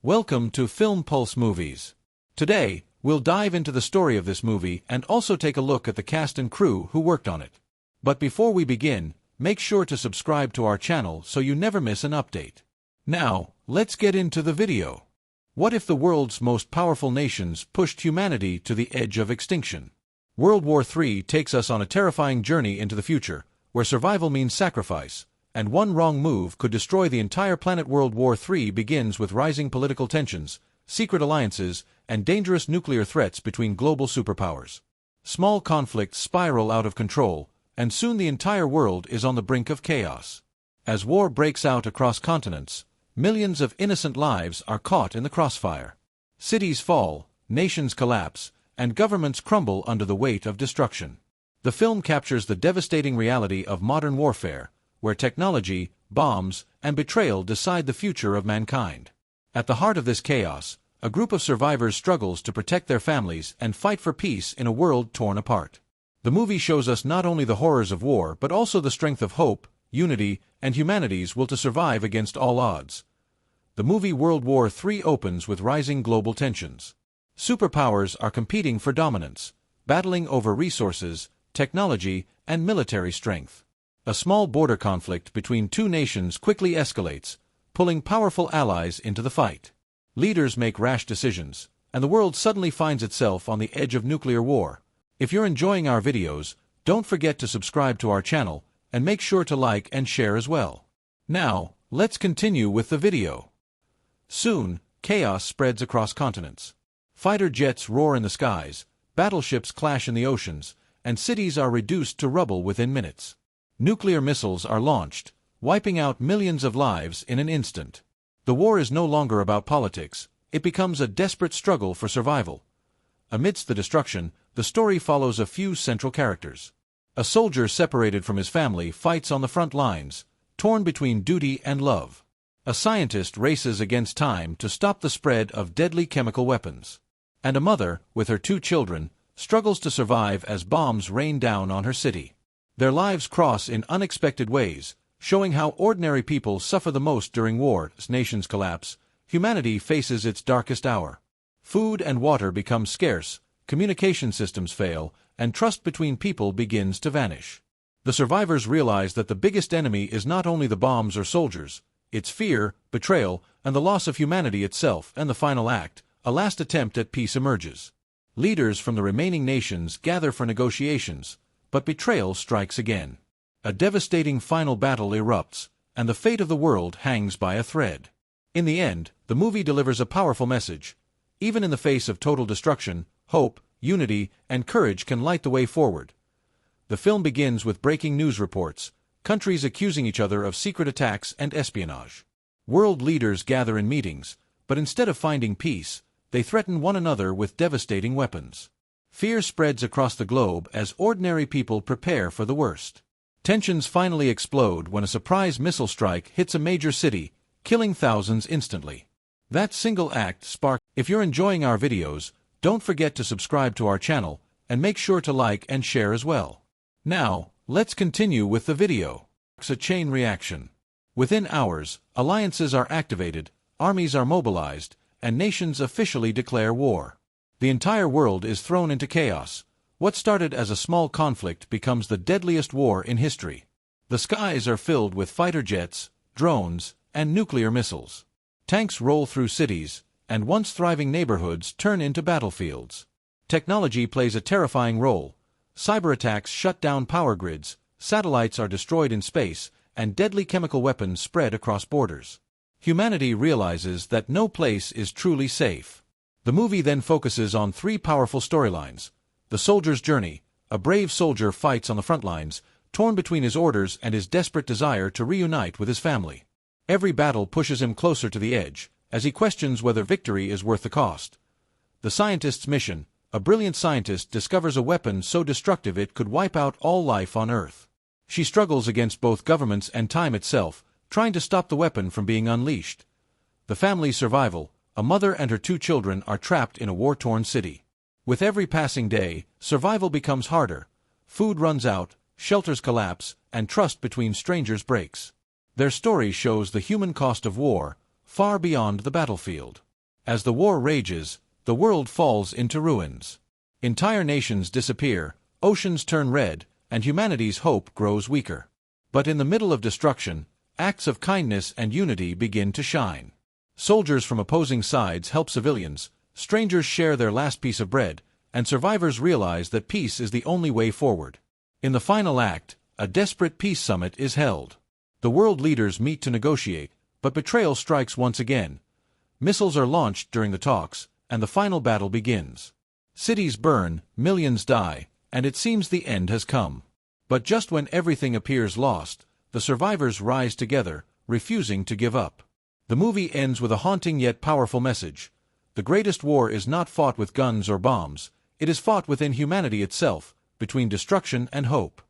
Welcome to Film Pulse Movies. Today, we'll dive into the story of this movie and also take a look at the cast and crew who worked on it. But before we begin, make sure to subscribe to our channel so you never miss an update. Now, let's get into the video. What if the world's most powerful nations pushed humanity to the edge of extinction? World War III takes us on a terrifying journey into the future, where survival means sacrifice, and one wrong move could destroy the entire planet. World War III begins with rising political tensions, secret alliances, and dangerous nuclear threats between global superpowers. Small conflicts spiral out of control, and soon the entire world is on the brink of chaos. As war breaks out across continents, millions of innocent lives are caught in the crossfire. Cities fall, nations collapse, and governments crumble under the weight of destruction. The film captures the devastating reality of modern warfare, where technology, bombs, and betrayal decide the future of mankind. At the heart of this chaos, a group of survivors struggles to protect their families and fight for peace in a world torn apart. The movie shows us not only the horrors of war but also the strength of hope, unity, and humanity's will to survive against all odds. The movie World War III opens with rising global tensions. Superpowers are competing for dominance, battling over resources, technology, and military strength. A small border conflict between two nations quickly escalates, pulling powerful allies into the fight. Leaders make rash decisions, and the world suddenly finds itself on the edge of nuclear war. If you're enjoying our videos, don't forget to subscribe to our channel, and make sure to like and share as well. Now, let's continue with the video. Soon, chaos spreads across continents. Fighter jets roar in the skies, battleships clash in the oceans, and cities are reduced to rubble within minutes. Nuclear missiles are launched, wiping out millions of lives in an instant. The war is no longer about politics, it becomes a desperate struggle for survival. Amidst the destruction, the story follows a few central characters. A soldier separated from his family fights on the front lines, torn between duty and love. A scientist races against time to stop the spread of deadly chemical weapons. And a mother, with her two children, struggles to survive as bombs rain down on her city. Their lives cross in unexpected ways, showing how ordinary people suffer the most during war. As nations collapse, humanity faces its darkest hour. Food and water become scarce, communication systems fail, and trust between people begins to vanish. The survivors realize that the biggest enemy is not only the bombs or soldiers, it's fear, betrayal, and the loss of humanity itself. And the final act, a last attempt at peace, emerges. Leaders from the remaining nations gather for negotiations, but betrayal strikes again. A devastating final battle erupts, and the fate of the world hangs by a thread. In the end, the movie delivers a powerful message. Even in the face of total destruction, hope, unity, and courage can light the way forward. The film begins with breaking news reports, countries accusing each other of secret attacks and espionage. World leaders gather in meetings, but instead of finding peace, they threaten one another with devastating weapons. Fear spreads across the globe as ordinary people prepare for the worst. Tensions finally explode when a surprise missile strike hits a major city, killing thousands instantly. That single act sparked. If you're enjoying our videos, don't forget to subscribe to our channel, and make sure to like and share as well. Now, let's continue with the video. It's a chain reaction. Within hours, alliances are activated, armies are mobilized, and nations officially declare war. The entire world is thrown into chaos. What started as a small conflict becomes the deadliest war in history. The skies are filled with fighter jets, drones, and nuclear missiles. Tanks roll through cities, and once thriving neighborhoods turn into battlefields. Technology plays a terrifying role. Cyber attacks shut down power grids, satellites are destroyed in space, and deadly chemical weapons spread across borders. Humanity realizes that no place is truly safe. The movie then focuses on three powerful storylines. The soldier's journey. A brave soldier fights on the front lines, torn between his orders and his desperate desire to reunite with his family. Every battle pushes him closer to the edge, as he questions whether victory is worth the cost. The scientist's mission. A brilliant scientist discovers a weapon so destructive it could wipe out all life on Earth. She struggles against both governments and time itself, trying to stop the weapon from being unleashed. The family's survival. A mother and her two children are trapped in a war-torn city. With every passing day, survival becomes harder. Food runs out, shelters collapse, and trust between strangers breaks. Their story shows the human cost of war, far beyond the battlefield. As the war rages, the world falls into ruins. Entire nations disappear, oceans turn red, and humanity's hope grows weaker. But in the middle of destruction, acts of kindness and unity begin to shine. Soldiers from opposing sides help civilians, strangers share their last piece of bread, and survivors realize that peace is the only way forward. In the final act, a desperate peace summit is held. The world leaders meet to negotiate, but betrayal strikes once again. Missiles are launched during the talks, and the final battle begins. Cities burn, millions die, and it seems the end has come. But just when everything appears lost, the survivors rise together, refusing to give up. The movie ends with a haunting yet powerful message. The greatest war is not fought with guns or bombs, it is fought within humanity itself, between destruction and hope.